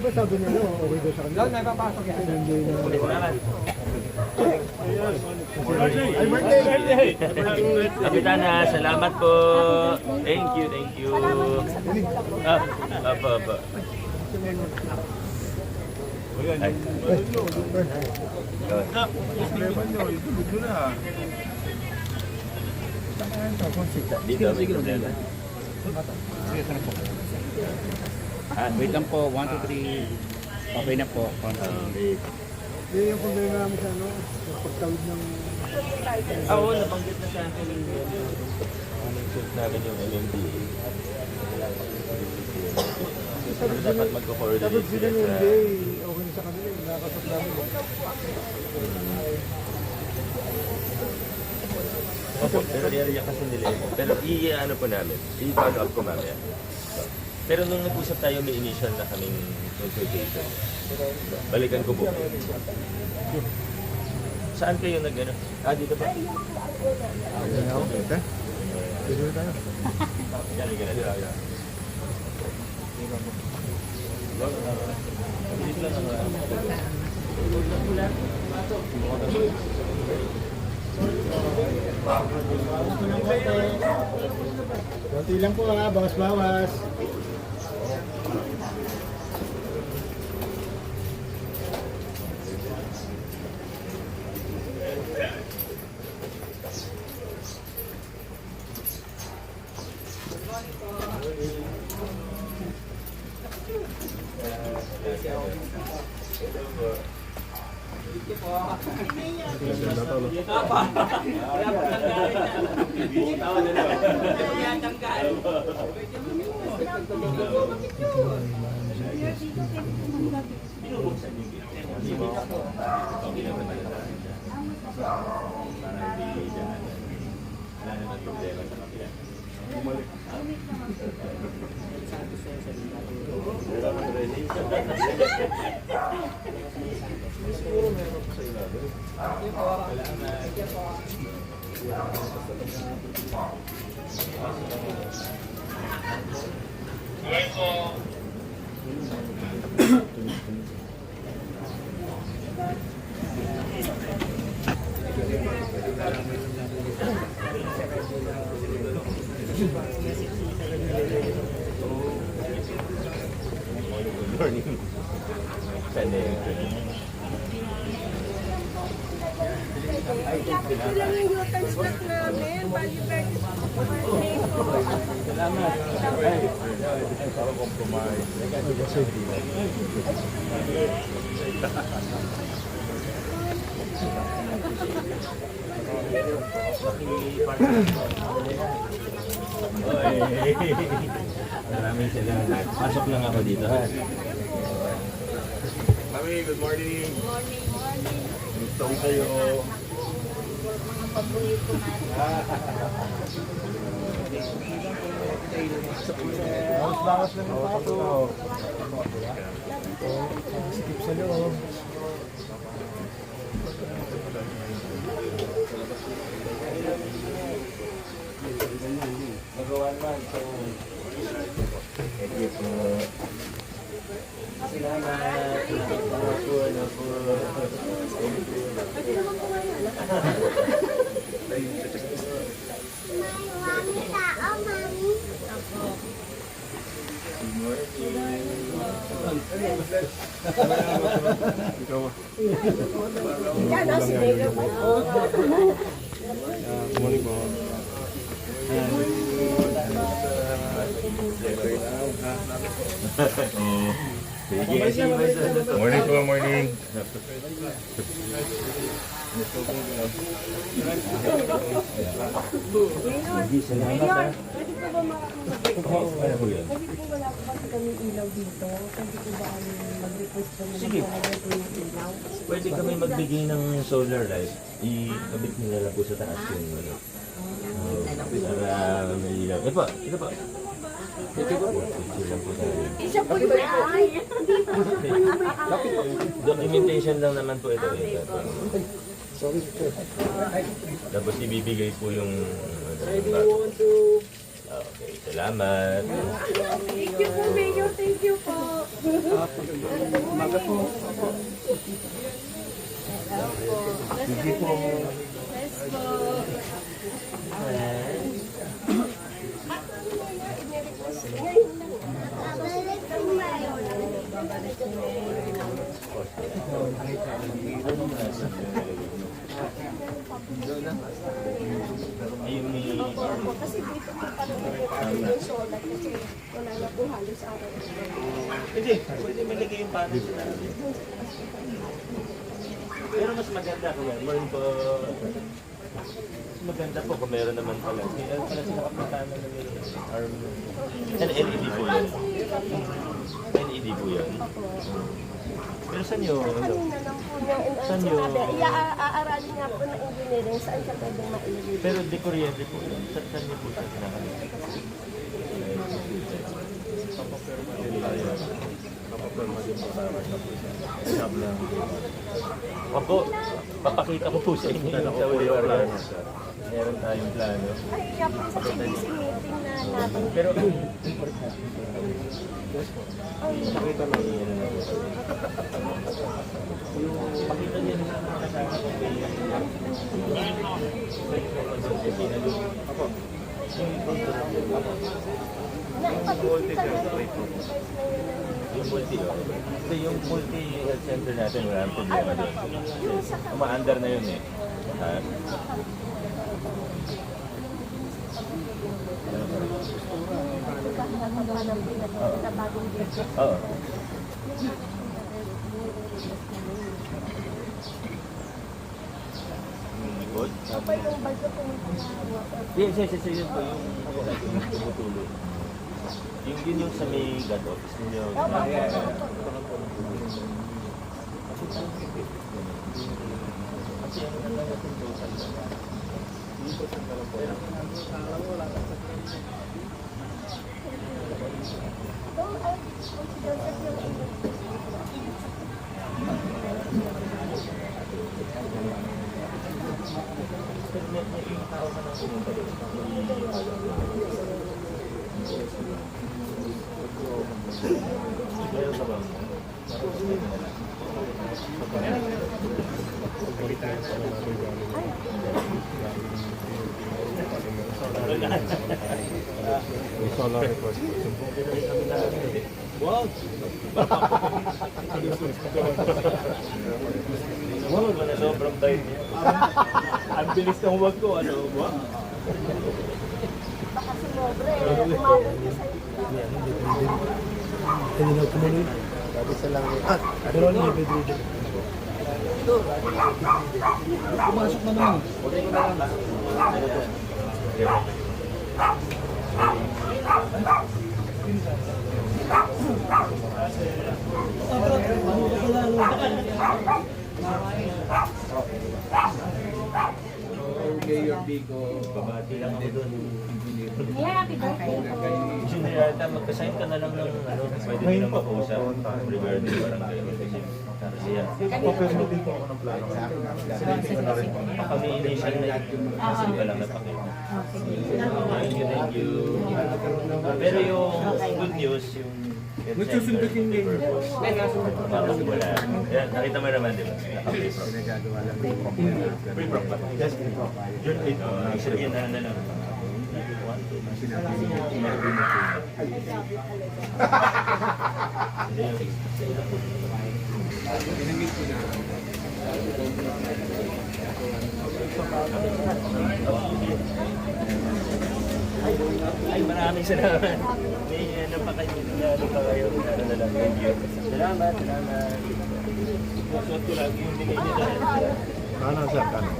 Diba sabi nila, okay daw sa kanila? Doon, may papasok yan. Enjoy na. Ulit na naman. Ay, birthday! Kapitana, salamat po. Thank you, thank you. Apa. Ay. Dito, may problema. Wait lang po, 1, 2, 3. Okay na po. Okay. Yun yung problema namin sa ano, sa pagtawid ng... Oo, nabanggit na sa akin yung shoot namin yung MMDA. Sabi Dapat sila, magko-coordinate sabi sila sila nung sa... day, okay na sa kanila, nakakasap namin. Opo, pero nariyak kasi nila yun. Pero i-ano po namin, i-follow up ko mamaya. Pero nung nag-usap tayo, may initial na kaming consultation. Balikan ko po. Saan kayo nag-ano? Dito pa. Ayun na ako, ito. Dito na tayo. Yan, yan, yan. Dito lang ako. Konti lang po ha, bawas-bawas. Morning. Sunday. Ito lang yung U-turn slot namin. Bali, Salamat. Para compromise. Maraming salamat. Pasok lang ako dito, ha? Mami, good morning. morning. Gusto ko kayo. Mga paborito Bawas-bawas lang ang pato. Skip sa loob. Magawa naman. So, thank you po. Salamat. Ano po. Pwede naman kumain. Ikaw. Yan, nasa mega po. Good morning po. Sige, sige. Morning po, morning. Salamat, ha? Pwede po ba Oo, ano po yun? Pwede po wala po kasi kami ilaw dito. Pwede po ba kami mag-request po na Sige. magpalagay po ng ilaw? Pwede kami magbigay ng solar light. Ikabit nila lang po sa taas yung ano. Para may ilaw. Ito po, ito po. Ito po. Ito lang po tayo. Isa po yung may-ari. Hindi po, siya po yung may-ari. Documentation lang naman po ito. Tapos ibibigay po yung... I do want to... Okay, ito Salamat. Thank you po, Mayor. Thank you po. Umaga po. Sige po. Yes po. Ayun ni... Kasi dito po pa naman yung solar kasi wala na po halos araw. Hindi, pwede malagay yung paano sila. Pero mas maganda kung meron po... Mas maganda po kung meron naman pala. Kaya pala sila kapuntahan na may arm. LED po yun. LED po yun. Pero saan yun? Kanina lang po niya Saan yun? sinabi, aaralin nga po na engineering saan siya pwedeng mailagay. Pero di kuryente po yun. Saan niyo po siya kinakalit? Opo, papakita ko po sa inyo yung sa Uliwaran. Meron tayong plano. Ay, kaya po sa CBC meeting na natin. Pero, Nakita lang. pakita niyo na sa mga kasama ko. Ako. Naipapikita na Yung multi, oh. Ito yung multi health center natin, wala nang problema doon. yung sa Uma-under na yun eh. Ha? na bagong dito. Oo. Yung likod? Kapag yung bagyo pumunta na Yes, yun po yung tumutulo. Yun yung sa may God office ninyo. Kasi ano na lang natin total. May tao ka na pumunta doon. Meron ka bang? May solar request. Wow! Wow, wala sobrang tight niya. Ang bilis ng wag ko, ano ba? baka sumobre. Umabot na sa Kanina tumuloy. Sabi sa lang. Pero ano yung bedridden? Pumasok na naman. Okay ko na lang. Mayor Bigo. Babati lang ako doon. Yeah, happy birthday. Engineer Ata, magkasign ka na lang ng ano, pwede din lang makausap. Regarding barangay. Para siya. Pagpapasok din po ako ng plano. Baka may initial na kasi ka lang napakita. Thank you, thank you. Pero yung good news, yung nagsusundutin din. Parang wala. Yan, nakita mo naman, di ba? Pinagagawa lang. Free prop ba? Yes, free prop. Yun, sabihin na lang. Sinabi niya. Pinagit ko na. Ay, maraming salamat. May ano pa kayo, ano pa kayo. Ano na lang, thank you. Salamat, salamat. Suot ko lagi yung bigay niyo dahil. Ano sir? Ano?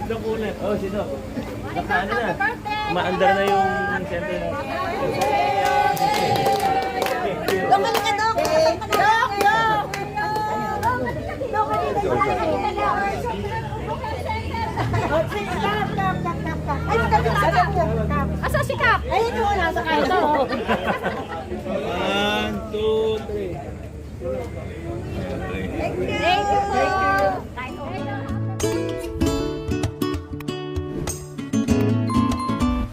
Nakulat. Oh, sino? Nakaano na. Maandar na yung center na. Lokal ka, Dok! Dok! Dok! Asa si Kap? Ayun yung nasa kayo.